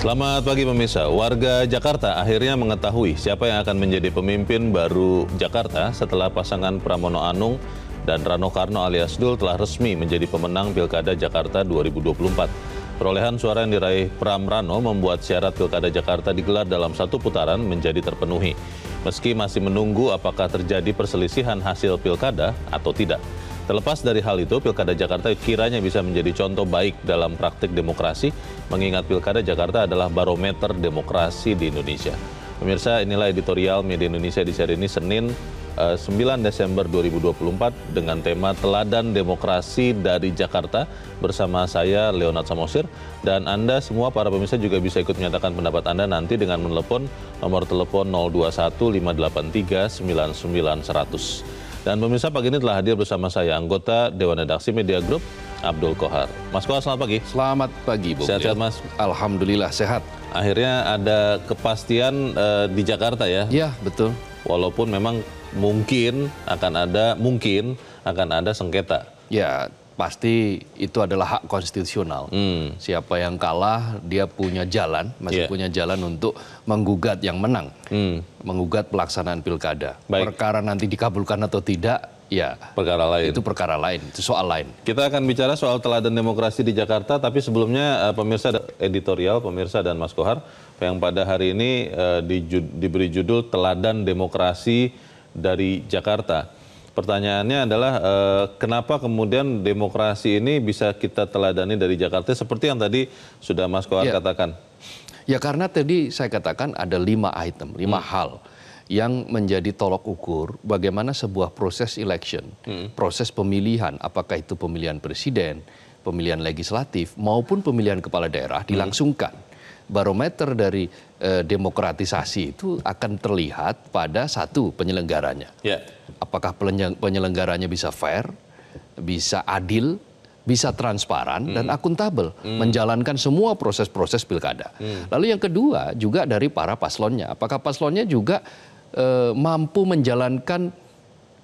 Selamat pagi pemirsa. Warga Jakarta akhirnya mengetahui siapa yang akan menjadi pemimpin baru Jakarta setelah pasangan Pramono Anung dan Rano Karno alias Dul telah resmi menjadi pemenang Pilkada Jakarta 2024. Perolehan suara yang diraih Pram Rano membuat syarat Pilkada Jakarta digelar dalam satu putaran menjadi terpenuhi. Meski masih menunggu apakah terjadi perselisihan hasil Pilkada atau tidak. Terlepas dari hal itu, Pilkada Jakarta kiranya bisa menjadi contoh baik dalam praktik demokrasi, mengingat Pilkada Jakarta adalah barometer demokrasi di Indonesia. Pemirsa, inilah editorial Media Indonesia di seri ini Senin 9 Desember 2024 dengan tema Teladan Demokrasi dari Jakarta bersama saya Leonard Samosir, dan Anda semua para pemirsa juga bisa ikut menyatakan pendapat Anda nanti dengan menelepon nomor telepon 021 583 99 100. Dan pemirsa, pagi ini telah hadir bersama saya anggota Dewan Redaksi Media Group Abdul Kohar. Mas Kohar, selamat pagi. Selamat pagi, Bu. Sehat-sehat, Mas? Alhamdulillah sehat. Akhirnya ada kepastian di Jakarta ya? Ya, betul. Walaupun memang mungkin akan ada sengketa. Ya, pasti itu adalah hak konstitusional. Siapa yang kalah, dia punya jalan, masih punya jalan untuk menggugat yang menang. Menggugat pelaksanaan pilkada. Baik. Perkara nanti dikabulkan atau tidak, ya Perkara lain. itu perkara lain, itu soal lain. Kita akan bicara soal teladan demokrasi di Jakarta, tapi sebelumnya pemirsa editorial, pemirsa dan Mas Kohar, yang pada hari ini diberi judul Teladan Demokrasi dari Jakarta. Pertanyaannya adalah kenapa kemudian demokrasi ini bisa kita teladani dari Jakarta seperti yang tadi sudah Mas Kohar katakan? Ya, karena tadi saya katakan ada 5 item, 5 hal yang menjadi tolok ukur bagaimana sebuah proses election, proses pemilihan, apakah itu pemilihan presiden, pemilihan legislatif maupun pemilihan kepala daerah dilangsungkan. Barometer dari demokratisasi itu akan terlihat pada satu, penyelenggaranya. Apakah penyelenggaranya bisa fair, bisa adil, bisa transparan dan akuntabel menjalankan semua proses-proses pilkada. Lalu yang kedua juga dari para paslonnya. Apakah paslonnya juga mampu menjalankan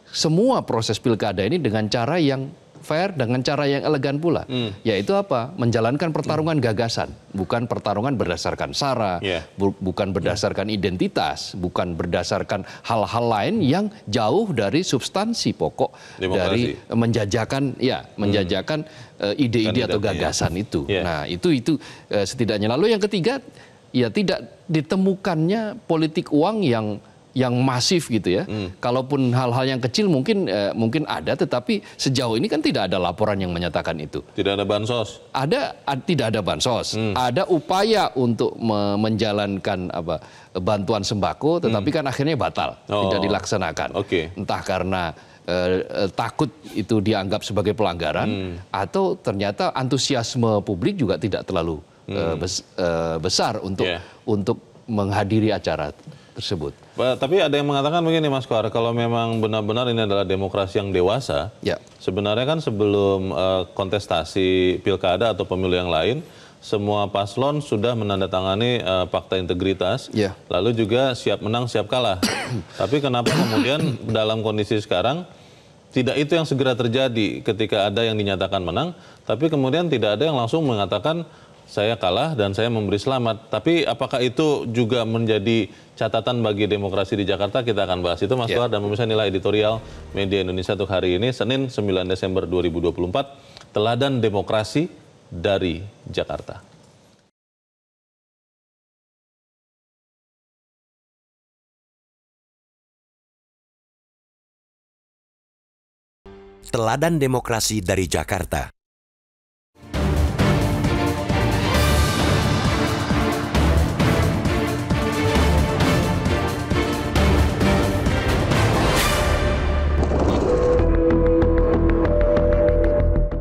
semua proses pilkada ini dengan cara yang fair, dengan cara yang elegan pula. Yaitu apa? Menjalankan pertarungan gagasan, bukan pertarungan berdasarkan sara, bukan berdasarkan identitas, bukan berdasarkan hal-hal lain yang jauh dari substansi pokok demokrasi. Dari menjajakan ide-ide atau gagasan itu. Nah, itu setidaknya. Lalu yang ketiga, ya tidak ditemukannya politik uang yang masif gitu ya. Kalaupun hal-hal yang kecil mungkin ada, tetapi sejauh ini kan tidak ada laporan yang menyatakan itu. Tidak ada bansos? Tidak ada bansos. Ada upaya untuk menjalankan bantuan sembako, tetapi kan akhirnya batal, tidak dilaksanakan. Entah karena takut itu dianggap sebagai pelanggaran, atau ternyata antusiasme publik juga tidak terlalu besar untuk menghadiri acara tersebut. Tapi ada yang mengatakan begini, Mas Kohar, kalau memang benar-benar ini adalah demokrasi yang dewasa, sebenarnya kan sebelum kontestasi pilkada atau pemilu yang lain, semua paslon sudah menandatangani fakta integritas, lalu juga siap menang, siap kalah. Tapi kenapa kemudian dalam kondisi sekarang tidak itu yang segera terjadi ketika ada yang dinyatakan menang, tapi kemudian tidak ada yang langsung mengatakan saya kalah dan saya memberi selamat. Tapi apakah itu juga menjadi catatan bagi demokrasi di Jakarta? Kita akan bahas itu, Mas Kohar, dan pemirsa, inilah editorial Media Indonesia untuk hari ini, Senin 9 Desember 2024, Teladan Demokrasi dari Jakarta. Teladan Demokrasi dari Jakarta.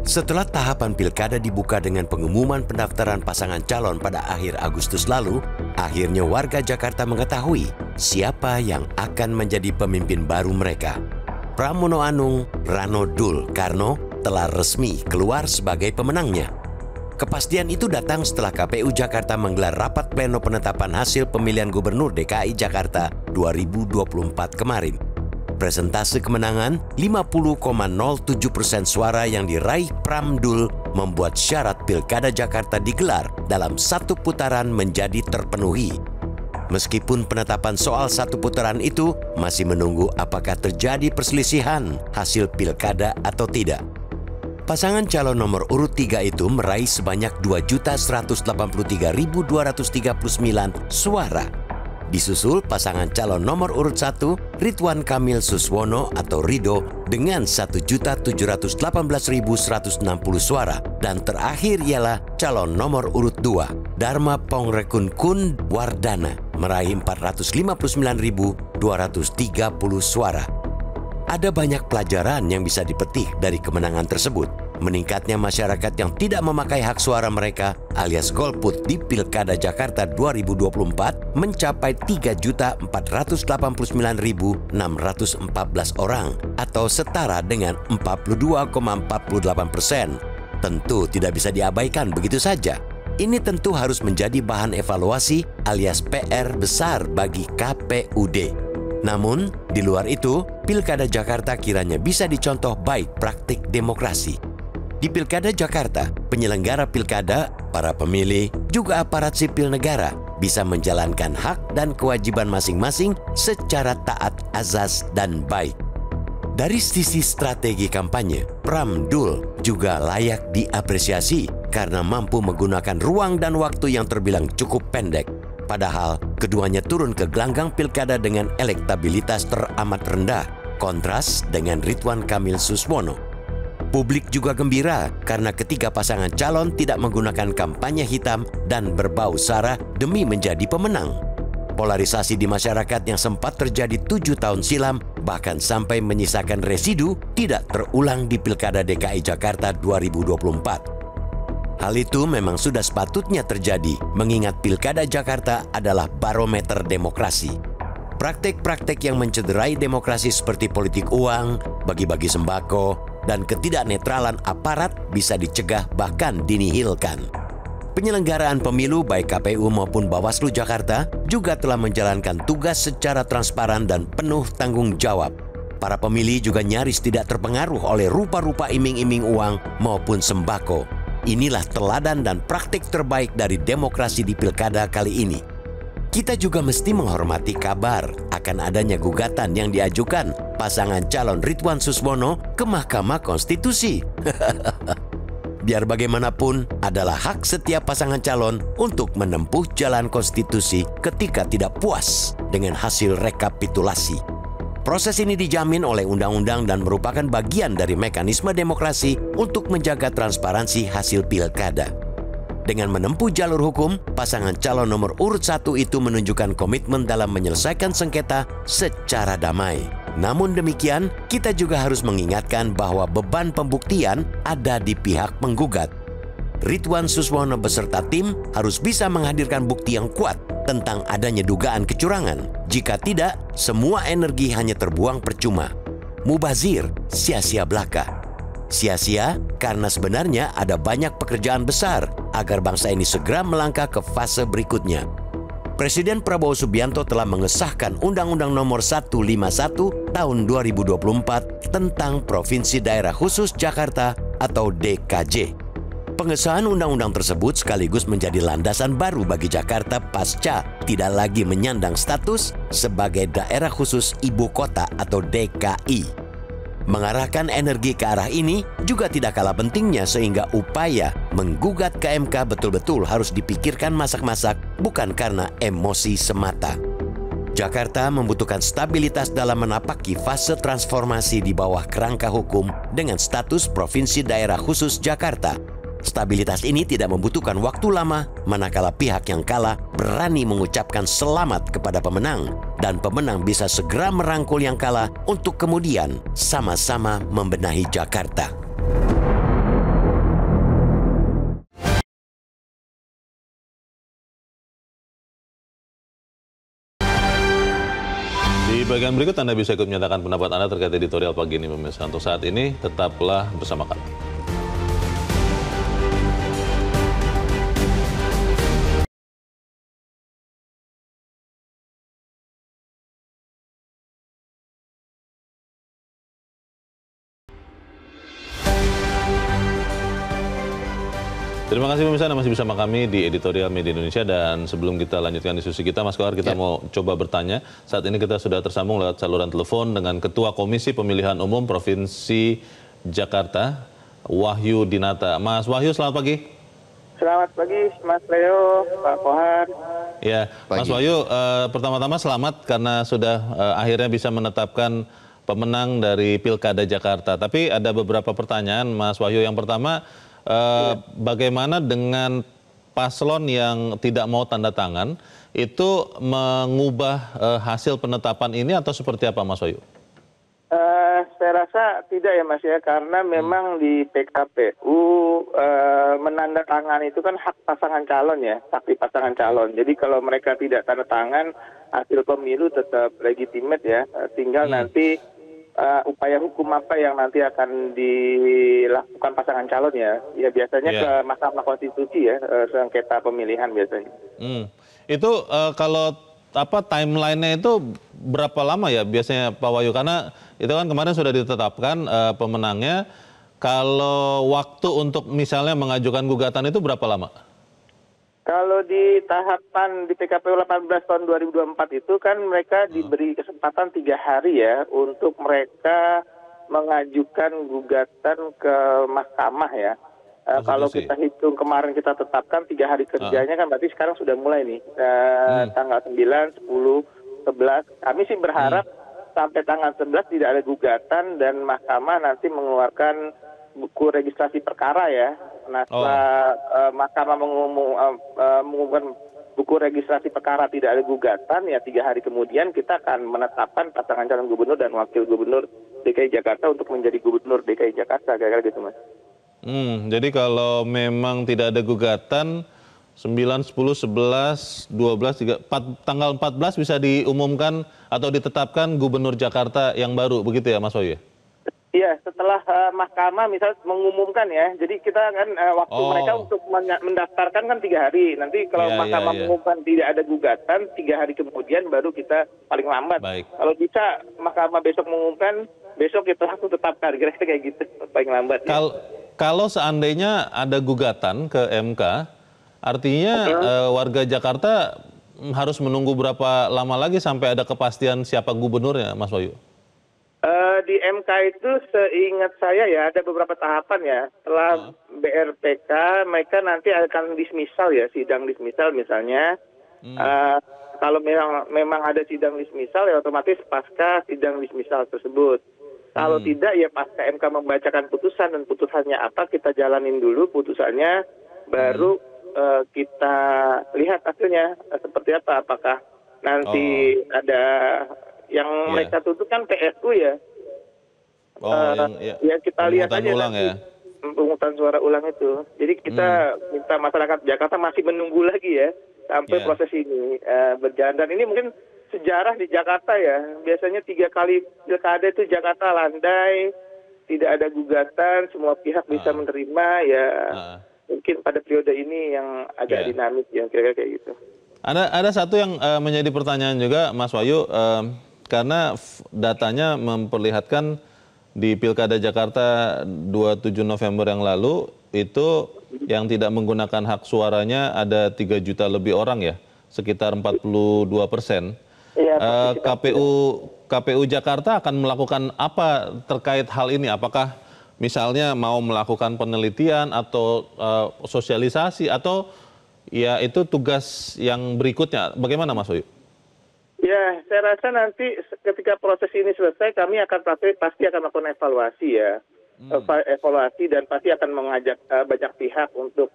Setelah tahapan pilkada dibuka dengan pengumuman pendaftaran pasangan calon pada akhir Agustus lalu, akhirnya warga Jakarta mengetahui siapa yang akan menjadi pemimpin baru mereka. Pramono Anung, Rano Dul Karno telah resmi keluar sebagai pemenangnya. Kepastian itu datang setelah KPU Jakarta menggelar rapat pleno penetapan hasil pemilihan Gubernur DKI Jakarta 2024 kemarin. Presentase kemenangan 50,07% suara yang diraih Pram Dul membuat syarat Pilkada Jakarta digelar dalam satu putaran menjadi terpenuhi. Meskipun penetapan soal satu putaran itu masih menunggu apakah terjadi perselisihan hasil pilkada atau tidak. Pasangan calon nomor urut 3 itu meraih sebanyak 2.183.239 suara. Disusul pasangan calon nomor urut 1, Ridwan Kamil Suswono atau Rido dengan 1.718.160 suara. Dan terakhir ialah calon nomor urut 2, Dharma Pongrekun Wardana meraih 459.230 suara. Ada banyak pelajaran yang bisa dipetik dari kemenangan tersebut. Meningkatnya masyarakat yang tidak memakai hak suara mereka alias golput di Pilkada Jakarta 2024 mencapai 3.489.614 orang atau setara dengan 42,48%. Tentu tidak bisa diabaikan begitu saja. Ini tentu harus menjadi bahan evaluasi alias PR besar bagi KPUD. Namun, di luar itu, Pilkada Jakarta kiranya bisa dicontoh baik praktik demokrasi. Di Pilkada Jakarta, penyelenggara pilkada, para pemilih, juga aparat sipil negara bisa menjalankan hak dan kewajiban masing-masing secara taat azas dan baik. Dari sisi strategi kampanye, Pram Dul juga layak diapresiasi karena mampu menggunakan ruang dan waktu yang terbilang cukup pendek. Padahal, keduanya turun ke gelanggang pilkada dengan elektabilitas teramat rendah, kontras dengan Ridwan Kamil Suswono. Publik juga gembira karena ketiga pasangan calon tidak menggunakan kampanye hitam dan berbau sara demi menjadi pemenang. Polarisasi di masyarakat yang sempat terjadi 7 tahun silam bahkan sampai menyisakan residu tidak terulang di Pilkada DKI Jakarta 2024. Hal itu memang sudah sepatutnya terjadi mengingat Pilkada Jakarta adalah barometer demokrasi. Praktek-praktek yang mencederai demokrasi seperti politik uang, bagi-bagi sembako, dan ketidaknetralan aparat bisa dicegah bahkan dinihilkan. Penyelenggaraan pemilu baik KPU maupun Bawaslu Jakarta juga telah menjalankan tugas secara transparan dan penuh tanggung jawab. Para pemilih juga nyaris tidak terpengaruh oleh rupa-rupa iming-iming uang maupun sembako. Inilah teladan dan praktik terbaik dari demokrasi di pilkada kali ini. Kita juga mesti menghormati kabar akan adanya gugatan yang diajukan pasangan calon Ridwan Suswono ke Mahkamah Konstitusi. Biar bagaimanapun, adalah hak setiap pasangan calon untuk menempuh jalan konstitusi ketika tidak puas dengan hasil rekapitulasi. Proses ini dijamin oleh undang-undang dan merupakan bagian dari mekanisme demokrasi untuk menjaga transparansi hasil pilkada. Dengan menempuh jalur hukum, pasangan calon nomor urut 1 itu menunjukkan komitmen dalam menyelesaikan sengketa secara damai. Namun demikian, kita juga harus mengingatkan bahwa beban pembuktian ada di pihak penggugat. Ridwan Suswono beserta tim harus bisa menghadirkan bukti yang kuat tentang adanya dugaan kecurangan. Jika tidak, semua energi hanya terbuang percuma. Mubazir, sia-sia belaka. Sia-sia karena sebenarnya ada banyak pekerjaan besar agar bangsa ini segera melangkah ke fase berikutnya. Presiden Prabowo Subianto telah mengesahkan Undang-Undang Nomor 151 Tahun 2024 tentang Provinsi Daerah Khusus Jakarta atau DKJ. Pengesahan undang-undang tersebut sekaligus menjadi landasan baru bagi Jakarta pasca tidak lagi menyandang status sebagai daerah khusus ibu kota atau DKI. Mengarahkan energi ke arah ini juga tidak kalah pentingnya sehingga upaya menggugat ke MK betul-betul harus dipikirkan masak-masak bukan karena emosi semata. Jakarta membutuhkan stabilitas dalam menapaki fase transformasi di bawah kerangka hukum dengan status Provinsi Daerah Khusus Jakarta. Stabilitas ini tidak membutuhkan waktu lama, manakala pihak yang kalah berani mengucapkan selamat kepada pemenang, dan pemenang bisa segera merangkul yang kalah untuk kemudian sama-sama membenahi Jakarta. Di bagian berikut Anda bisa ikut menyatakan pendapat Anda terkait editorial pagi ini pemirsa. Untuk saat ini, tetaplah bersama kami. Terima kasih pemirsa, Anda masih bersama kami di Editorial Media Indonesia, dan sebelum kita lanjutkan diskusi kita, Mas Kohar, kita mau coba bertanya. Saat ini kita sudah tersambung lewat saluran telepon dengan Ketua Komisi Pemilihan Umum Provinsi Jakarta, Wahyu Dinata. Mas Wahyu, selamat pagi. Selamat pagi, Mas Leo, Pak Kohar. Ya, Mas Wahyu, pertama-tama selamat karena sudah akhirnya bisa menetapkan pemenang dari Pilkada Jakarta. Tapi ada beberapa pertanyaan, Mas Wahyu. Yang pertama, bagaimana dengan paslon yang tidak mau tanda tangan, itu mengubah hasil penetapan ini atau seperti apa, Mas Wahyu? Saya rasa tidak ya, Mas ya, karena memang di PKPU menandatangan itu kan hak pasangan calon ya, hak pasangan calon. Jadi kalau mereka tidak tanda tangan, hasil pemilu tetap legitimate ya, tinggal nanti upaya hukum apa yang nanti akan dilakukan pasangan calon ya. Ya biasanya ke Mahkamah Konstitusi ya, sengketa pemilihan biasanya. Itu kalau timeline-nya itu berapa lama ya biasanya, Pak Wahyu? Karena itu kan kemarin sudah ditetapkan pemenangnya. Kalau waktu untuk misalnya mengajukan gugatan itu berapa lama? Kalau di tahapan di PKPU 18 tahun 2024 itu kan mereka diberi kesempatan 3 hari ya untuk mereka mengajukan gugatan ke mahkamah ya. Kalau kita hitung kemarin kita tetapkan 3 hari kerjanya kan berarti sekarang sudah mulai nih tanggal 9, 10, 11. Kami sih berharap sampai tanggal 11 tidak ada gugatan dan mahkamah nanti mengeluarkan buku registrasi perkara ya. Nah, setelah mahkamah mengumumkan buku registrasi perkara tidak ada gugatan, ya 3 hari kemudian kita akan menetapkan pasangan calon gubernur dan wakil gubernur DKI Jakarta untuk menjadi gubernur DKI Jakarta, kira-kira gitu, Mas. Jadi kalau memang tidak ada gugatan, 9, 10, 11, 12, 3, tanggal 14 bisa diumumkan atau ditetapkan gubernur Jakarta yang baru, begitu ya Mas Wahyu? Iya, setelah mahkamah misalnya mengumumkan ya, jadi kita kan waktu mereka untuk mendaftarkan kan 3 hari. Nanti kalau mahkamah mengumumkan tidak ada gugatan, 3 hari kemudian baru kita paling lambat. Kalau bisa mahkamah besok mengumumkan, besok kita langsung tetapkan, kira-kira kayak gitu, paling lambat. Kalau seandainya ada gugatan ke MK, artinya warga Jakarta harus menunggu berapa lama lagi sampai ada kepastian siapa gubernurnya, Mas Wahyu? Di MK itu seingat saya ya ada beberapa tahapan ya. Setelah BRPK mereka nanti akan dismisal ya, sidang dismisal misalnya. Kalau memang ada sidang dismisal ya otomatis pasca sidang dismisal tersebut. Kalau tidak ya pasca MK membacakan putusan dan putusannya apa kita jalanin dulu putusannya, baru kita lihat hasilnya seperti apa. Apakah nanti ada yang mereka tuntut kan PSU ya. Ya kita lihat aja pemungutan suara ulang itu. Jadi kita minta masyarakat Jakarta masih menunggu lagi ya sampai proses ini berjalan. Dan ini mungkin sejarah di Jakarta ya. Biasanya 3 kali pilkada itu Jakarta landai, tidak ada gugatan, semua pihak bisa menerima ya. Mungkin pada periode ini yang agak dinamis ya, kira-kira kayak gitu. Ada satu yang menjadi pertanyaan juga, Mas Wahyu, karena datanya memperlihatkan di Pilkada Jakarta 27 November yang lalu itu yang tidak menggunakan hak suaranya ada 3 juta lebih orang ya, sekitar 42%. KPU Jakarta akan melakukan apa terkait hal ini? Apakah misalnya mau melakukan penelitian atau sosialisasi atau ya itu tugas yang berikutnya? Bagaimana Mas Wahyu? Ya, saya rasa nanti ketika proses ini selesai, kami akan pasti akan melakukan evaluasi ya, evaluasi dan pasti akan mengajak banyak pihak untuk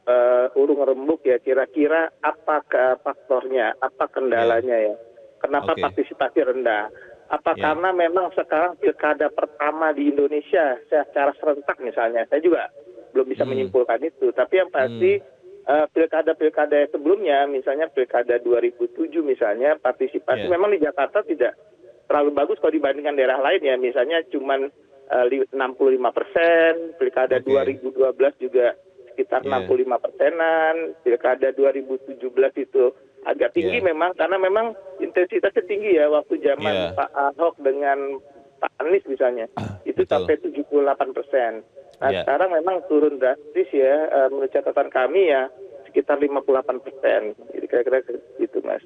urung rembuk ya, kira-kira apa faktornya, apa kendalanya ya, kenapa partisipasi rendah, apa karena memang sekarang pilkada pertama di Indonesia secara serentak misalnya, saya juga belum bisa menyimpulkan itu, tapi yang pasti pilkada-pilkada sebelumnya, misalnya pilkada 2007 misalnya, partisipasi memang di Jakarta tidak terlalu bagus kalau dibandingkan daerah lain ya, misalnya cuman 65%, pilkada 2012 juga sekitar 65%-an, pilkada 2017 itu agak tinggi memang, karena memang intensitasnya tinggi ya, waktu zaman Pak Ahok dengan Pak Anies misalnya, itu Betul. sampai 78%. Nah Ya. sekarang memang turun drastis ya, menurut catatan kami ya sekitar 58%. Jadi kira-kira gitu Mas.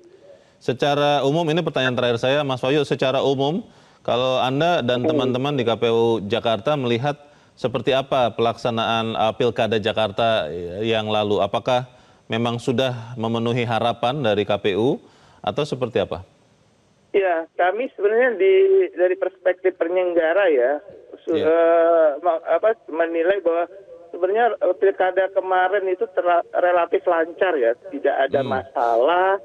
Secara umum, ini pertanyaan terakhir saya, Mas Wahyu, secara umum, kalau Anda dan teman-teman di KPU Jakarta melihat seperti apa pelaksanaan Pilkada Jakarta yang lalu, apakah memang sudah memenuhi harapan dari KPU atau seperti apa? Ya, kami sebenarnya dari perspektif penyelenggara ya, menilai bahwa sebenarnya pilkada kemarin itu relatif lancar ya, tidak ada masalah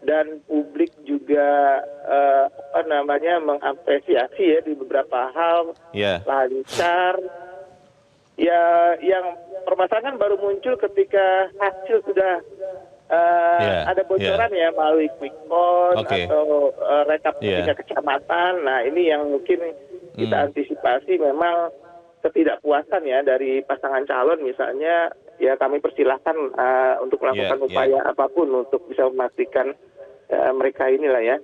dan publik juga mengapresiasi ya di beberapa hal lancar. Ya, yang permasalahan baru muncul ketika hasil sudah ada bocoran ya melalui quick count atau rekap tingkat kecamatan. Nah ini yang mungkin kita antisipasi memang ketidakpuasan ya dari pasangan calon misalnya. Ya kami persilahkan untuk melakukan upaya apapun untuk bisa memastikan mereka inilah ya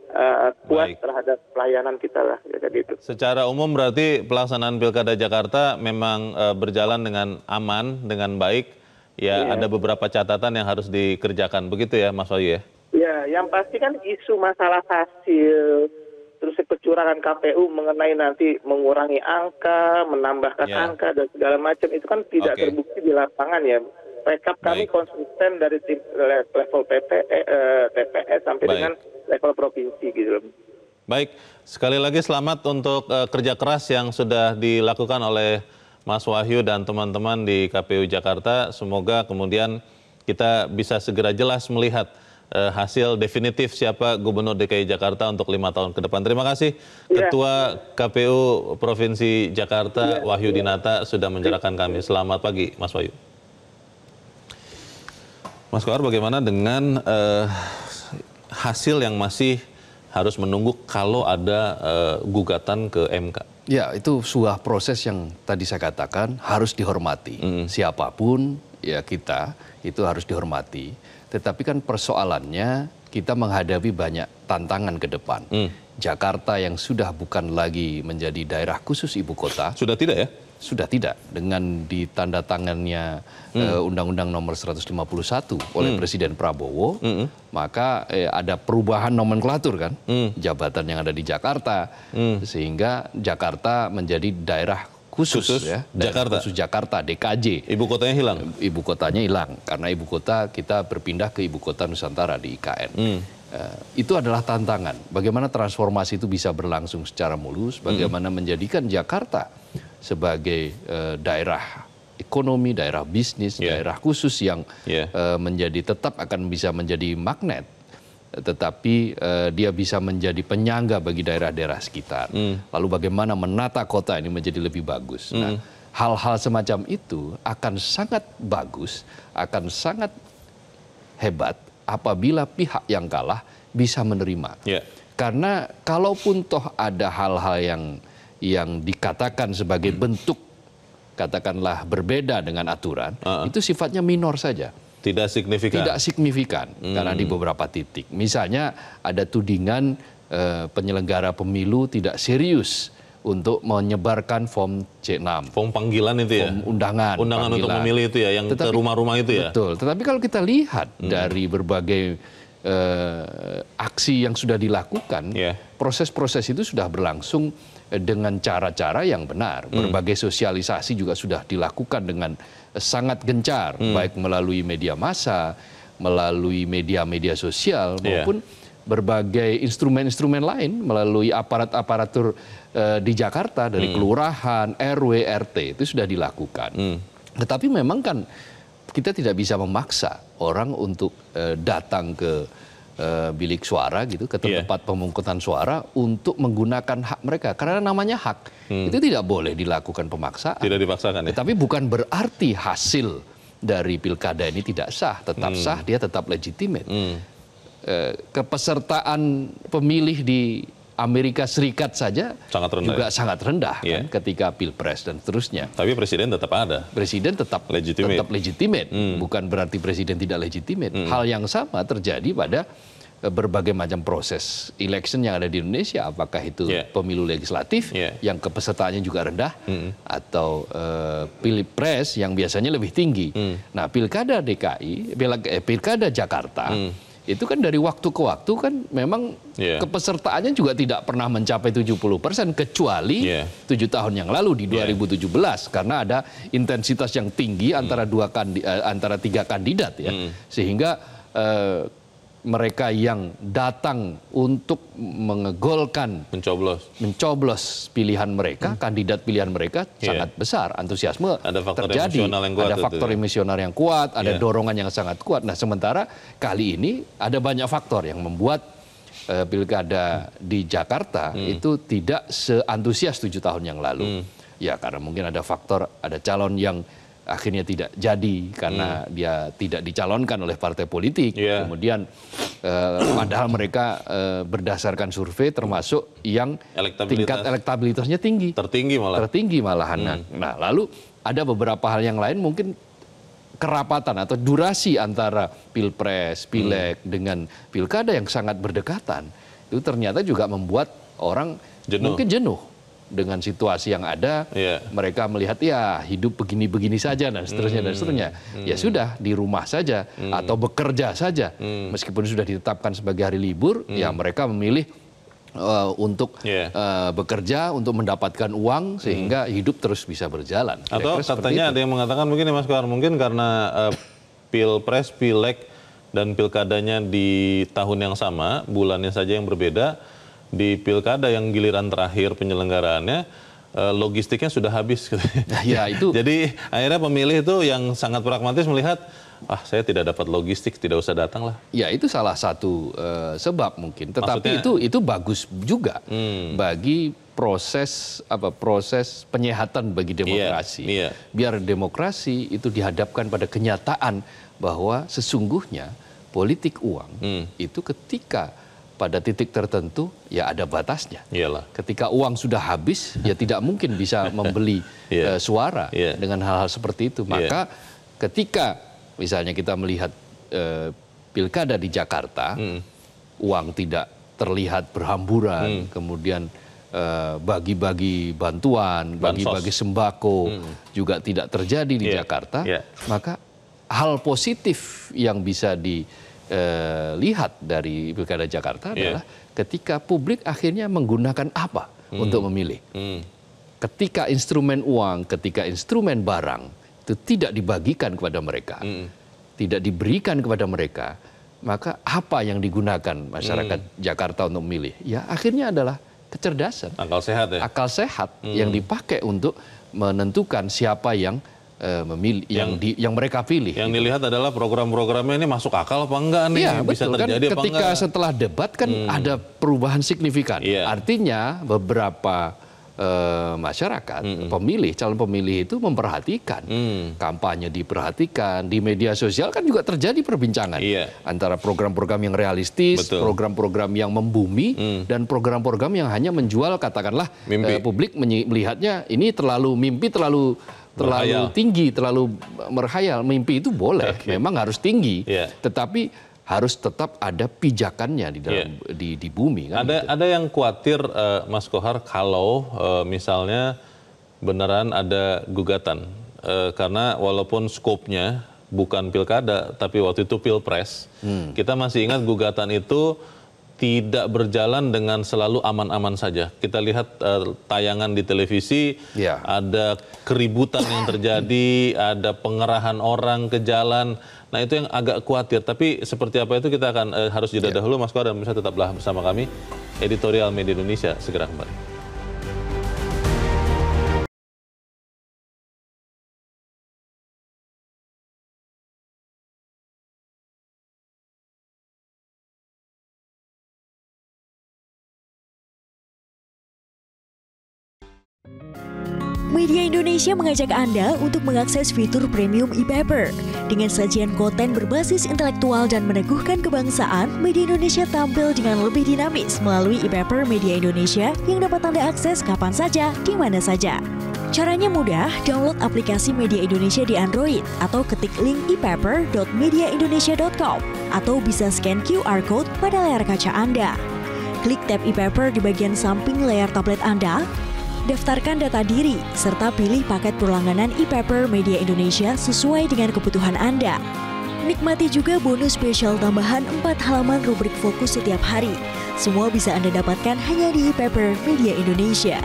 puas terhadap pelayanan kita lah gitu. Secara umum berarti pelaksanaan Pilkada Jakarta memang berjalan dengan aman, dengan baik. Ya, ada beberapa catatan yang harus dikerjakan, begitu ya Mas Wahyu ya? Ya, yang pasti kan isu masalah hasil, terus kecurangan KPU mengenai nanti mengurangi angka, menambahkan angka dan segala macam itu kan tidak terbukti di lapangan ya. Rekap kami konsisten dari level TPS sampai dengan level provinsi gitu. Baik, sekali lagi selamat untuk kerja keras yang sudah dilakukan oleh Mas Wahyu dan teman-teman di KPU Jakarta. Semoga kemudian kita bisa segera jelas melihat hasil definitif siapa Gubernur DKI Jakarta untuk 5 tahun ke depan. Terima kasih Ketua KPU Provinsi Jakarta Wahyu Dinata sudah mencerahkan kami. Selamat pagi Mas Wahyu. Mas Kohar, bagaimana dengan hasil yang masih harus menunggu kalau ada gugatan ke MK? Ya, itu sebuah proses yang tadi saya katakan harus dihormati. Siapapun ya kita itu harus dihormati. Tetapi kan persoalannya kita menghadapi banyak tantangan ke depan. Jakarta yang sudah bukan lagi menjadi daerah khusus ibu kota. Sudah tidak ya? Sudah tidak. Dengan ditandatangannya Undang-Undang Nomor 151 oleh Presiden Prabowo, maka ada perubahan nomenklatur kan, jabatan yang ada di Jakarta, sehingga Jakarta menjadi daerah khusus ya, Jakarta. khusus Jakarta, DKJ. Ibu kotanya hilang? Ibu kotanya hilang, karena ibu kota kita berpindah ke ibu kota Nusantara di IKN. Itu adalah tantangan. Bagaimana transformasi itu bisa berlangsung secara mulus, bagaimana menjadikan Jakarta sebagai daerah ekonomi, daerah bisnis, daerah khusus yang tetap akan bisa menjadi magnet, tetapi dia bisa menjadi penyangga bagi daerah-daerah sekitar. Lalu bagaimana menata kota ini menjadi lebih bagus. Nah, hal-hal semacam itu akan sangat bagus, akan sangat hebat apabila pihak yang kalah bisa menerima. Karena kalaupun toh ada hal-hal yang dikatakan sebagai bentuk katakanlah berbeda dengan aturan, itu sifatnya minor saja. Tidak signifikan? Tidak signifikan, karena di beberapa titik. Misalnya ada tudingan penyelenggara pemilu tidak serius untuk menyebarkan form C6. Form panggilan itu ya? Form undangan. Undangan untuk memilih itu ya, yang ke rumah-rumah itu ya? Betul, tetapi kalau kita lihat dari berbagai aksi yang sudah dilakukan, proses-proses itu sudah berlangsung dengan cara-cara yang benar. Berbagai sosialisasi juga sudah dilakukan dengan sangat gencar, baik melalui media massa, melalui media-media sosial, maupun berbagai instrumen-instrumen lain melalui aparatur di Jakarta, dari kelurahan, RW, RT, itu sudah dilakukan. Tetapi memang kan kita tidak bisa memaksa orang untuk datang ke bilik suara gitu, ke tempat pemungutan suara untuk menggunakan hak mereka, karena namanya hak. Itu tidak boleh dilakukan pemaksaan. Tidak dipaksakan ya. Tapi bukan berarti hasil dari pilkada ini tidak sah, tetap sah, dia tetap legitimate. Kepesertaan pemilih di Amerika Serikat saja juga sangat rendah kan, ketika pilpres dan seterusnya. Tapi presiden tetap ada. Presiden tetap legitimate. Bukan berarti presiden tidak legitimate. Hal yang sama terjadi pada berbagai macam proses election yang ada di Indonesia, apakah itu pemilu legislatif yang kepesertaannya juga rendah, atau pilpres yang biasanya lebih tinggi. Nah, pilkada DKI, pilkada Jakarta, itu kan dari waktu ke waktu kan memang kepesertaannya juga tidak pernah mencapai 70%, kecuali 7 tahun yang lalu di 2017 karena ada intensitas yang tinggi antara antara 3 kandidat ya, sehingga mereka yang datang untuk mengegolkan, mencoblos pilihan mereka, kandidat pilihan mereka sangat besar, antusiasme terjadi, ada faktor emosional yang kuat, ada dorongan yang sangat kuat. Nah, sementara kali ini ada banyak faktor yang membuat pilkada di Jakarta itu tidak seantusias 7 tahun yang lalu. Ya, karena mungkin ada faktor, ada calon yang akhirnya tidak jadi karena dia tidak dicalonkan oleh partai politik. Kemudian padahal mereka berdasarkan survei termasuk yang tingkat elektabilitasnya tinggi. Tertinggi malahan. Nah, lalu ada beberapa hal yang lain, mungkin kerapatan atau durasi antara pilpres, pileg dengan pilkada yang sangat berdekatan. Itu ternyata juga membuat orang mungkin jenuh dengan situasi yang ada. Mereka melihat ya hidup begini-begini saja dan seterusnya. Ya sudah, di rumah saja atau bekerja saja. Meskipun sudah ditetapkan sebagai hari libur, ya mereka memilih untuk bekerja, untuk mendapatkan uang sehingga hidup terus bisa berjalan. Atau katanya ada yang mengatakan begini, Mas Kohar, mungkin karena pilpres, pileg dan pilkadanya di tahun yang sama, bulannya saja yang berbeda. Di pilkada yang giliran terakhir penyelenggaraannya, logistiknya sudah habis. Ya, itu. Jadi akhirnya pemilih itu yang sangat pragmatis melihat, saya tidak dapat logistik, tidak usah datang lah. Ya, itu salah satu sebab mungkin. Tetapi itu bagus juga bagi proses penyehatan bagi demokrasi. Biar demokrasi itu dihadapkan pada kenyataan bahwa sesungguhnya politik uang itu ketika pada titik tertentu ya ada batasnya. Ketika uang sudah habis, ya tidak mungkin bisa membeli suara dengan hal-hal seperti itu. Maka ketika misalnya kita melihat pilkada di Jakarta, uang tidak terlihat berhamburan, kemudian bagi-bagi bantuan, bagi-bagi sembako juga tidak terjadi di Jakarta, maka hal positif yang bisa lihat dari pilkada Jakarta adalah ketika publik akhirnya menggunakan apa untuk memilih. Ketika instrumen uang, ketika instrumen barang itu tidak dibagikan kepada mereka, tidak diberikan kepada mereka, maka apa yang digunakan masyarakat Jakarta untuk memilih? Ya akhirnya adalah kecerdasan, akal sehat yang dipakai untuk menentukan siapa yang memilih, yang mereka pilih. Yang dilihat adalah program-programnya ini masuk akal apa enggak nih, bisa terjadi apa enggak. Ketika setelah debat kan ada perubahan signifikan. Artinya beberapa masyarakat, calon pemilih itu memperhatikan, kampanye diperhatikan, di media sosial kan juga terjadi perbincangan antara program-program yang realistis, program-program yang membumi, dan program-program yang hanya menjual, katakanlah publik melihatnya ini terlalu tinggi, terlalu merhayal. Mimpi itu boleh, memang harus tinggi, tetapi harus tetap ada pijakannya di dalam di bumi. Kan? Ada yang khawatir, Mas Kohar, kalau misalnya beneran ada gugatan, karena walaupun skopnya bukan pilkada, tapi waktu itu pilpres, kita masih ingat gugatan itu tidak berjalan dengan selalu aman-aman saja. Kita lihat tayangan di televisi, ada keributan yang terjadi, ada pengerahan orang ke jalan. Nah itu yang agak khawatir. Tapi seperti apa itu kita akan harus jeda dahulu, Mas Kohar, dan bisa tetaplah bersama kami. Editorial Media Indonesia segera kembali. Media Indonesia mengajak Anda untuk mengakses fitur premium e-paper. Dengan sajian konten berbasis intelektual dan meneguhkan kebangsaan, Media Indonesia tampil dengan lebih dinamis melalui e-paper Media Indonesia yang dapat Anda akses kapan saja, di mana saja. Caranya mudah, download aplikasi Media Indonesia di Android atau ketik link ePaper.mediaindonesia.com atau bisa scan QR Code pada layar kaca Anda. Klik tab ePaper di bagian samping layar tablet Anda, daftarkan data diri, serta pilih paket berlangganan ePaper Media Indonesia sesuai dengan kebutuhan Anda. Nikmati juga bonus spesial tambahan 4 halaman rubrik fokus setiap hari. Semua bisa Anda dapatkan hanya di ePaper Media Indonesia.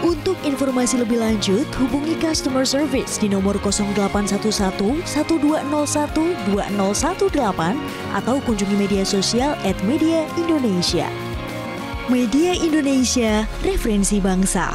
Untuk informasi lebih lanjut, hubungi customer service di nomor 0811 1201 2018 atau kunjungi media sosial @mediaindonesia. Media Indonesia, referensi bangsa.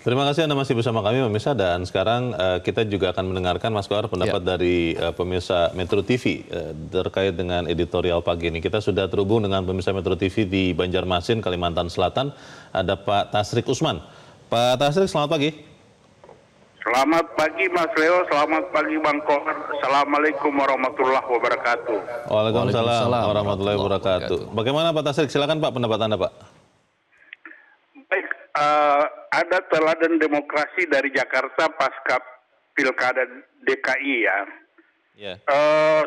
Terima kasih Anda masih bersama kami pemirsa, dan sekarang kita juga akan mendengarkan Mas Kohar pendapat dari pemirsa Metro TV terkait dengan editorial pagi ini. Kita sudah terhubung dengan pemirsa Metro TV di Banjarmasin, Kalimantan Selatan. Ada Pak Tasrik Usman. Pak Tasrik, selamat pagi. Selamat pagi Mas Leo, selamat pagi Bang Kohar. Assalamualaikum warahmatullahi wabarakatuh. Waalaikumsalam warahmatullahi wabarakatuh. Bagaimana Pak Tasrik? Silakan Pak, pendapat Anda Pak. Baik, ada teladan demokrasi dari Jakarta pasca Pilkada DKI ya.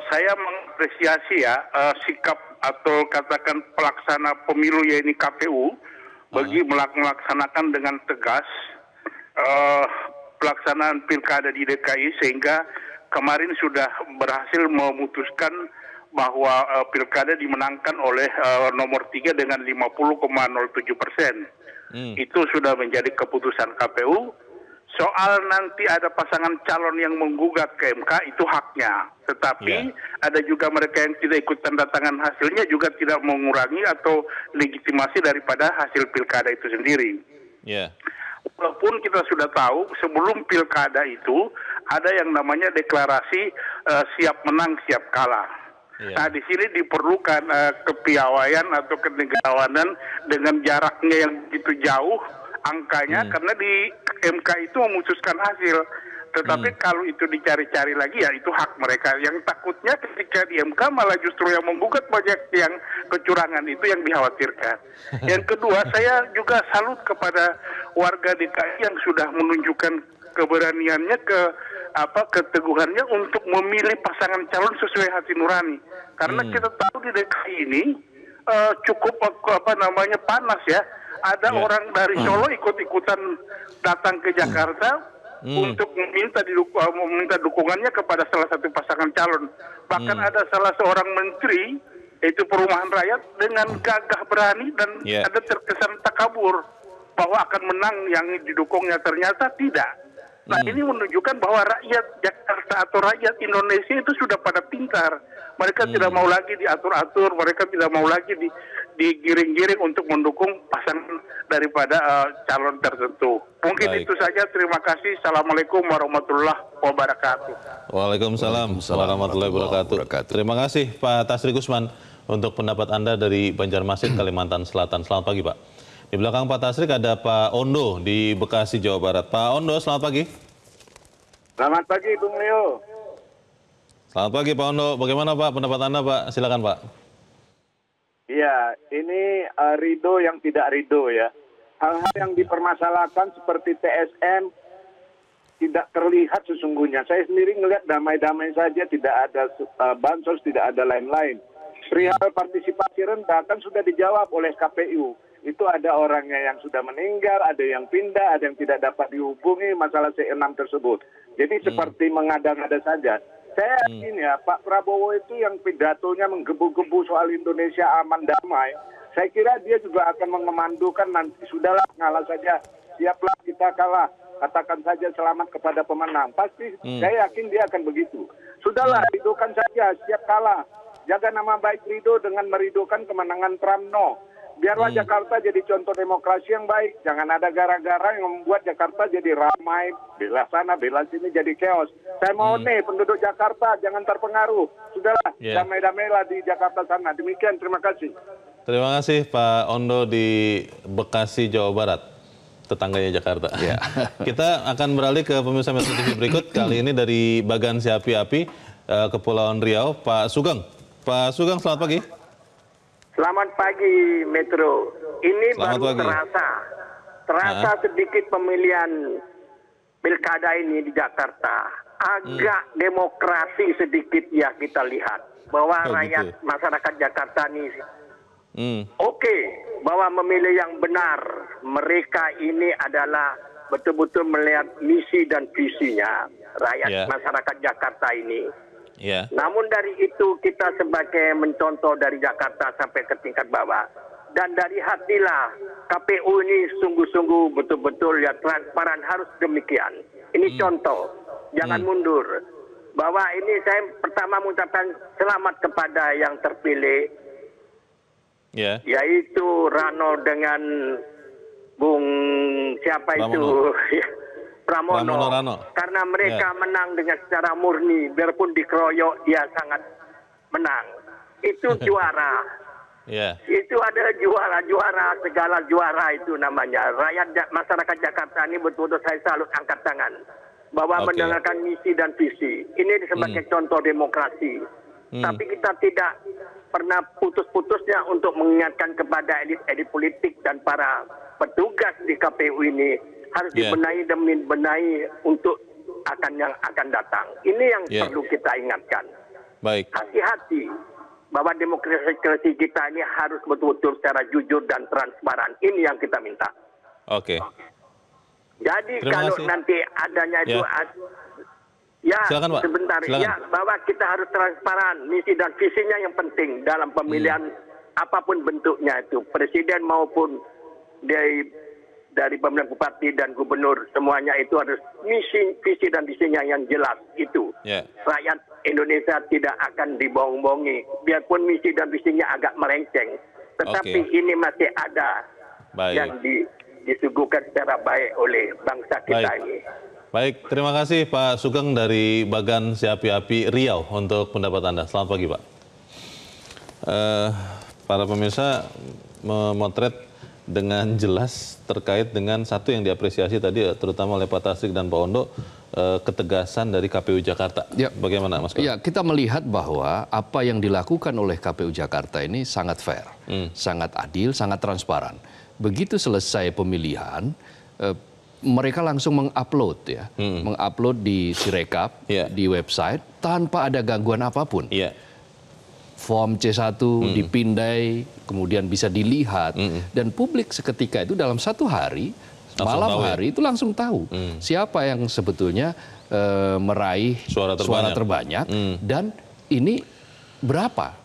Saya mengapresiasi ya sikap atau katakan pelaksana pemilu yaitu KPU bagi melaksanakan dengan tegas pelaksanaan Pilkada di DKI, sehingga kemarin sudah berhasil memutuskan bahwa Pilkada dimenangkan oleh nomor 3 dengan 50,07%. Itu sudah menjadi keputusan KPU. Soal nanti ada pasangan calon yang menggugat ke MK, itu haknya. Tetapi ada juga mereka yang tidak ikut tanda tangan hasilnya juga tidak mengurangi atau legitimasi daripada hasil Pilkada itu sendiri. Walaupun kita sudah tahu sebelum Pilkada itu ada yang namanya deklarasi siap menang siap kalah. Nah, di sini diperlukan kepiawaian atau kenegarawanan dengan jaraknya yang begitu jauh angkanya, karena di MK itu memutuskan hasil. Tetapi kalau itu dicari-cari lagi ya itu hak mereka. Yang takutnya ketika di MK malah justru yang menggugat banyak yang kecurangan, itu yang dikhawatirkan. Yang kedua, saya juga salut kepada warga DKI yang sudah menunjukkan keberaniannya, keteguhannya untuk memilih pasangan calon sesuai hati nurani. Karena kita tahu di DKI ini cukup panas ya. Ada orang dari Solo ikut-ikutan datang ke Jakarta untuk meminta dukungannya kepada salah satu pasangan calon. Bahkan ada salah seorang menteri, yaitu Perumahan Rakyat, dengan gagah berani dan ada terkesan takabur bahwa akan menang yang didukungnya, ternyata tidak. Nah, ini menunjukkan bahwa rakyat Jakarta atau rakyat Indonesia itu sudah pada pintar. Mereka tidak mau lagi diatur-atur, mereka tidak mau lagi digiring-giring untuk mendukung pasangan daripada calon tertentu. Mungkin itu saja, terima kasih. Assalamualaikum warahmatullahi wabarakatuh. Waalaikumsalam warahmatullahi wabarakatuh. Terima kasih Pak Tasrik Usman untuk pendapat Anda dari Banjarmasin, Kalimantan Selatan. Selamat pagi Pak. Di belakang Pak Tasrik ada Pak Ondo di Bekasi, Jawa Barat. Pak Ondo, selamat pagi. Selamat pagi, Bung Leo. Selamat pagi, Pak Ondo. Bagaimana Pak pendapat Anda, Pak? Silakan Pak. Iya, ini ridho yang tidak ridho ya. Hal-hal yang dipermasalahkan seperti TSM tidak terlihat sesungguhnya. Saya sendiri ngelihat damai-damai saja, tidak ada bansos, tidak ada lain-lain. Perihal partisipasi rendah kan sudah dijawab oleh KPU. Itu ada orangnya yang sudah meninggal, ada yang pindah, ada yang tidak dapat dihubungi masalah C6 tersebut. Jadi seperti mengada-ngada saja. Saya yakin ya, Pak Prabowo itu yang pidatonya menggebu-gebu soal Indonesia aman damai. Saya kira dia juga akan mengemandukan nanti, sudahlah ngalah saja, siaplah kita kalah. Katakan saja selamat kepada pemenang. Pasti saya yakin dia akan begitu. Sudahlah, ridokan saja, siap kalah. Jaga nama baik Ridho dengan meridokan kemenangan Trump, no. Biarlah Jakarta jadi contoh demokrasi yang baik. Jangan ada gara-gara yang membuat Jakarta jadi ramai, bela sana, bela sini, jadi chaos. Saya mau nih penduduk Jakarta jangan terpengaruh. Sudahlah, damai-damailah di Jakarta sana. Demikian, terima kasih. Terima kasih Pak Ondo di Bekasi, Jawa Barat, tetangganya Jakarta. Kita akan beralih ke pemirsa Metro TV berikut. Kali ini dari Bagan Si Api-Api, Kepulauan Riau, Pak Sugeng. Pak Sugeng, selamat pagi. Selamat pagi, Metro. ini Selamat baru pagi. terasa sedikit pemilihan pilkada ini di Jakarta. Agak demokrasi sedikit ya kita lihat. Bahwa rakyat masyarakat Jakarta ini oke, bahwa memilih yang benar. Mereka ini adalah betul-betul melihat misi dan visinya rakyat masyarakat Jakarta ini. Namun dari itu kita sebagai mencontoh dari Jakarta sampai ke tingkat bawah. Dan dari hatilah KPU ini sungguh-sungguh betul-betul ya transparan, harus demikian. Ini contoh, jangan mundur. Bahwa ini saya pertama mengucapkan selamat kepada yang terpilih, yaitu Rano dengan Bung siapa itu Pramono. Karena mereka menang dengan secara murni, biarpun dikeroyok dia sangat menang. Itu juara. Itu adalah juara segala juara itu namanya. Rakyat masyarakat Jakarta ini betul-betul saya salut, angkat tangan bahwa mendengarkan misi dan visi. Ini sebagai contoh demokrasi. Tapi kita tidak pernah putus-putusnya untuk mengingatkan kepada elit-elit politik dan para petugas di KPU ini harus dibenahi demi benahi untuk yang akan datang. Ini yang perlu kita ingatkan. Hati-hati bahwa demokrasi kita ini harus betul-betul secara jujur dan transparan. Ini yang kita minta. Jadi kalau nanti adanya itu, silakan, Pak. Sebentar, bahwa kita harus transparan, misi dan visinya yang penting dalam pemilihan apapun bentuknya itu, presiden maupun dari pemilihan bupati dan gubernur, semuanya itu harus misi, visi dan visinya yang jelas itu. Rakyat Indonesia tidak akan dibohong-bohongi, biarpun misi dan visinya agak melenceng, tetapi ini masih ada yang disuguhkan secara baik oleh bangsa kita ini. Baik, terima kasih Pak Sugeng dari Bagan Seapi-Api Riau untuk pendapat Anda. Selamat pagi, Pak. Para pemirsa memotret dengan jelas terkait dengan satu yang diapresiasi tadi, terutama oleh Pak Tasrik dan Pak Ondo, ketegasan dari KPU Jakarta. Bagaimana, Mas? Ya, kita melihat bahwa apa yang dilakukan oleh KPU Jakarta ini sangat fair, sangat adil, sangat transparan. Begitu selesai pemilihan, mereka langsung mengupload mengupload di Sirekap, di website tanpa ada gangguan apapun. Form C1 dipindai, kemudian bisa dilihat, dan publik seketika itu dalam satu hari, malam hari itu langsung tahu siapa yang sebetulnya meraih suara terbanyak dan ini berapa,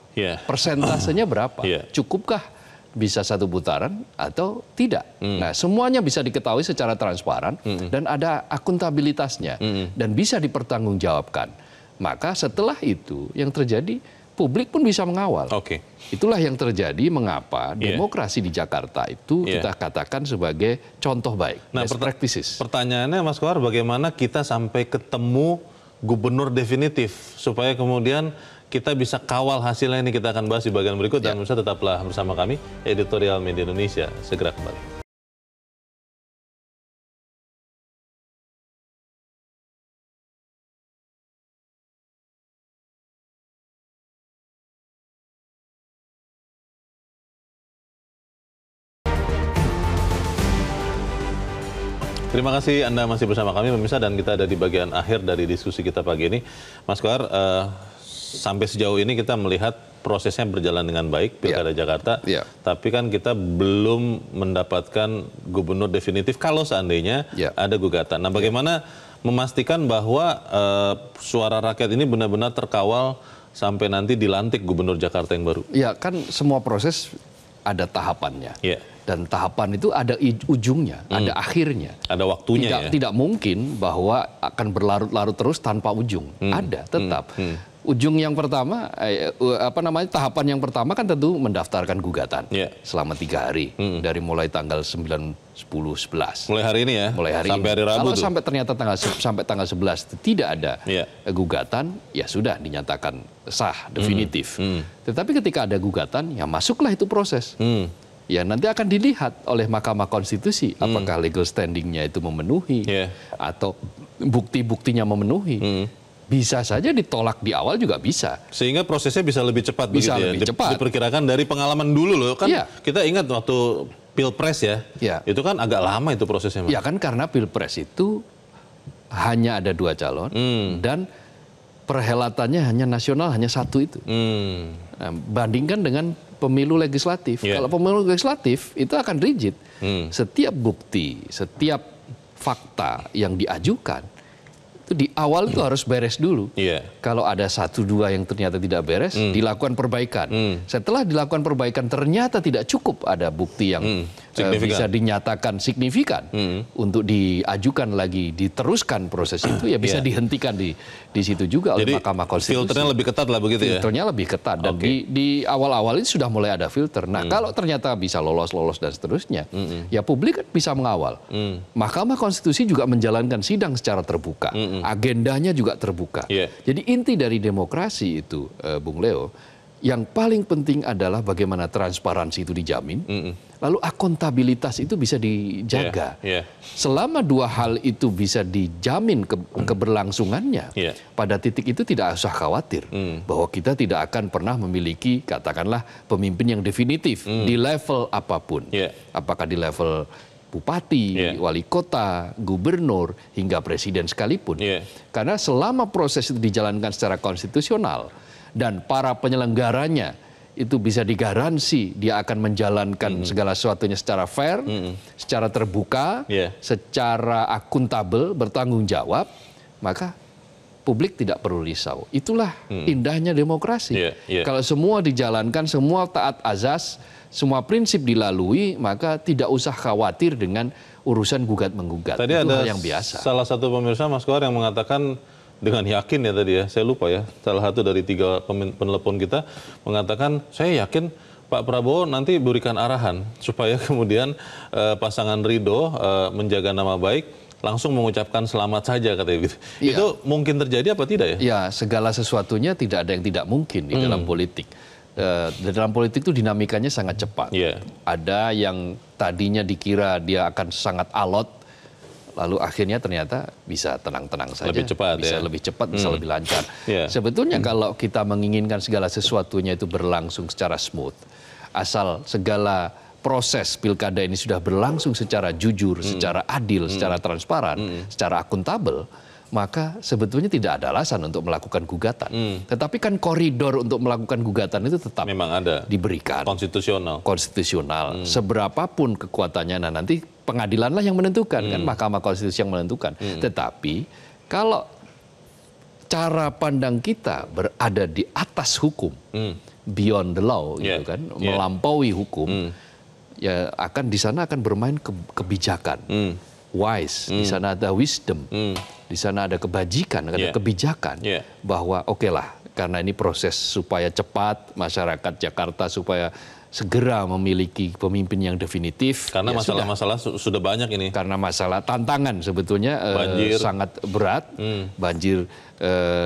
persentasenya berapa, cukupkah bisa satu putaran atau tidak. Nah, semuanya bisa diketahui secara transparan dan ada akuntabilitasnya dan bisa dipertanggungjawabkan. Maka setelah itu yang terjadi, publik pun bisa mengawal. Itulah yang terjadi mengapa demokrasi di Jakarta itu kita katakan sebagai contoh baik, best practices. Pertanyaannya, Mas Kohar, bagaimana kita sampai ketemu gubernur definitif supaya kemudian kita bisa kawal hasilnya? Ini kita akan bahas di bagian berikut dan pemirsa tetaplah bersama kami, Editorial Media Indonesia segera kembali. Terima kasih Anda masih bersama kami pemirsa, dan kita ada di bagian akhir dari diskusi kita pagi ini. Mas Kohar, sampai sejauh ini kita melihat prosesnya berjalan dengan baik Pilkada Jakarta, tapi kan kita belum mendapatkan gubernur definitif kalau seandainya ada gugatan. Nah, bagaimana memastikan bahwa suara rakyat ini benar-benar terkawal sampai nanti dilantik gubernur Jakarta yang baru? Ya, kan semua proses ada tahapannya. Dan tahapan itu ada ujungnya, ada akhirnya. Ada waktunya. Tidak mungkin bahwa akan berlarut-larut terus tanpa ujung. Ada, tetap. Ujung yang pertama, tahapan yang pertama kan tentu mendaftarkan gugatan selama 3 hari. Dari mulai tanggal 9, 10, 11. Mulai hari ini ya? Mulai hari sampai ini. Hari Rabu. Kalau sampai ternyata sampai tanggal 11 tidak ada gugatan, ya sudah dinyatakan sah, definitif. Tetapi ketika ada gugatan, ya masuklah itu proses. Ya nanti akan dilihat oleh Mahkamah Konstitusi apakah legal standingnya itu memenuhi atau bukti-buktinya memenuhi. Bisa saja ditolak di awal juga bisa. Sehingga prosesnya bisa lebih cepat. Bisa begitu lebih cepat. Diperkirakan dari pengalaman dulu loh kan. Kita ingat waktu Pilpres ya, itu kan agak lama itu prosesnya, Mas. Ya kan karena Pilpres itu hanya ada 2 calon dan perhelatannya hanya nasional, hanya 1 itu. Nah, bandingkan dengan pemilu legislatif. Kalau pemilu legislatif itu akan rigid. Setiap bukti, setiap fakta yang diajukan itu di awal itu harus beres dulu. Kalau ada 1-2 yang ternyata tidak beres, dilakukan perbaikan. Setelah dilakukan perbaikan ternyata tidak cukup ada bukti yang bisa dinyatakan signifikan untuk diajukan lagi, diteruskan proses itu, ya bisa dihentikan di situ juga oleh Mahkamah Konstitusi. Filternya lebih ketat lah begitu ya? Filternya lebih ketat dan di awal-awal itu sudah mulai ada filter. Nah kalau ternyata bisa lolos dan seterusnya, ya publik kan bisa mengawal. Mahkamah Konstitusi juga menjalankan sidang secara terbuka. Agendanya juga terbuka. Jadi inti dari demokrasi itu, Bung Leo, yang paling penting adalah bagaimana transparansi itu dijamin, lalu akuntabilitas itu bisa dijaga. Selama 2 hal itu bisa dijamin keberlangsungannya, pada titik itu tidak usah khawatir bahwa kita tidak akan pernah memiliki, katakanlah, pemimpin yang definitif di level apapun. Apakah di level bupati, wali kota, gubernur, hingga presiden sekalipun. Karena selama proses itu dijalankan secara konstitusional dan para penyelenggaranya itu bisa digaransi dia akan menjalankan segala sesuatunya secara fair, secara terbuka, secara akuntabel, bertanggung jawab, maka publik tidak perlu risau. Itulah indahnya demokrasi. Kalau semua dijalankan, semua taat azas, semua prinsip dilalui, maka tidak usah khawatir dengan urusan gugat-menggugat. Tadi itu ada hal yang biasa. Salah satu pemirsa, Mas Kohar, yang mengatakan dengan yakin ya tadi ya, saya lupa ya, salah satu dari 3 penelepon kita mengatakan, saya yakin Pak Prabowo nanti berikan arahan supaya kemudian pasangan Ridho menjaga nama baik, langsung mengucapkan selamat saja katanya gitu. Itu mungkin terjadi apa tidak ya? Ya, segala sesuatunya tidak ada yang tidak mungkin di dalam politik. Dalam politik itu dinamikanya sangat cepat. Ada yang tadinya dikira dia akan sangat alot, lalu akhirnya ternyata bisa tenang-tenang saja. Lebih cepat, bisa lebih cepat, bisa lebih lancar. Sebetulnya kalau kita menginginkan segala sesuatunya itu berlangsung secara smooth, asal segala proses pilkada ini sudah berlangsung secara jujur, secara adil, secara transparan, secara akuntabel, maka sebetulnya tidak ada alasan untuk melakukan gugatan. Tetapi kan koridor untuk melakukan gugatan itu tetap memang ada, diberikan. Konstitusional. Seberapapun kekuatannya, nah nanti pengadilanlah yang menentukan, kan Mahkamah Konstitusi yang menentukan. Tetapi kalau cara pandang kita berada di atas hukum, beyond the law, gitu kan, melampaui hukum, ya akan di sana akan bermain kebijakan. Wise, di sana ada wisdom, di sana ada kebajikan, ada kebijakan, bahwa oke lah, karena ini proses supaya cepat, masyarakat Jakarta supaya segera memiliki pemimpin yang definitif. Karena masalah-masalah sudah banyak ini. Karena masalah tantangan sebetulnya sangat berat, banjir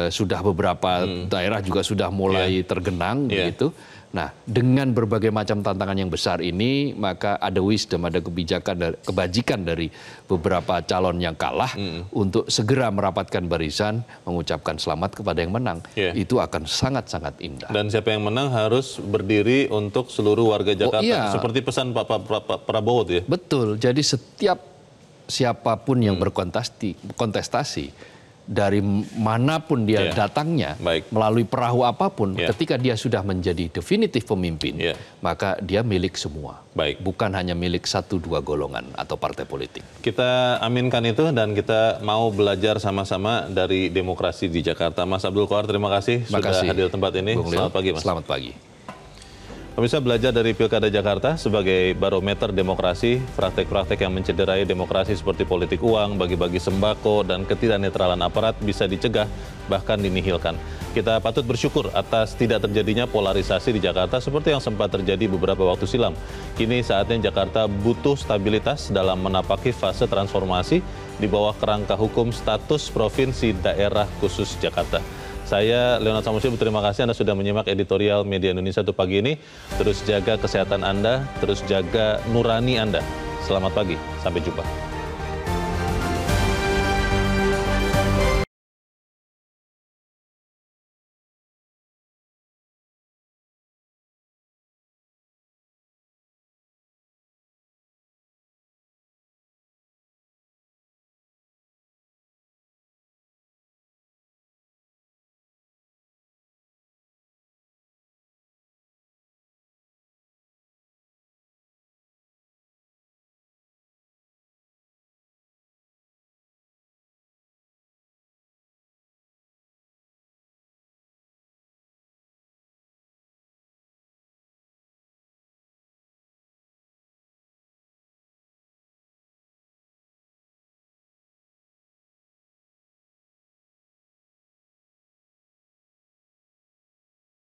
sudah beberapa daerah juga sudah mulai tergenang begitu. Nah, dengan berbagai macam tantangan yang besar ini, maka ada wisdom, ada kebijakan, kebajikan dari beberapa calon yang kalah untuk segera merapatkan barisan, mengucapkan selamat kepada yang menang. Itu akan sangat-sangat indah. Dan siapa yang menang harus berdiri untuk seluruh warga Jakarta, seperti pesan Pak Prabowo itu ya? Betul, jadi siapapun yang berkontestasi, dari manapun dia datangnya, melalui perahu apapun, ketika dia sudah menjadi definitif pemimpin, maka dia milik semua. Bukan hanya milik 1-2 golongan atau partai politik. Kita aminkan itu dan kita mau belajar sama-sama dari demokrasi di Jakarta. Mas Abdul Kohar, terima kasih sudah hadir di tempat ini. Selamat pagi, Mas. Selamat pagi. Pemirsa, belajar dari Pilkada Jakarta sebagai barometer demokrasi, praktek-praktek yang mencederai demokrasi seperti politik uang, bagi-bagi sembako, dan ketidaknetralan aparat bisa dicegah, bahkan dinihilkan. Kita patut bersyukur atas tidak terjadinya polarisasi di Jakarta seperti yang sempat terjadi beberapa waktu silam. Kini saatnya Jakarta butuh stabilitas dalam menapaki fase transformasi di bawah kerangka hukum status Provinsi Daerah Khusus Jakarta. Saya Leonard Samusi, terima kasih Anda sudah menyimak editorial Media Indonesia untuk pagi ini. Terus jaga kesehatan Anda, terus jaga nurani Anda. Selamat pagi, sampai jumpa.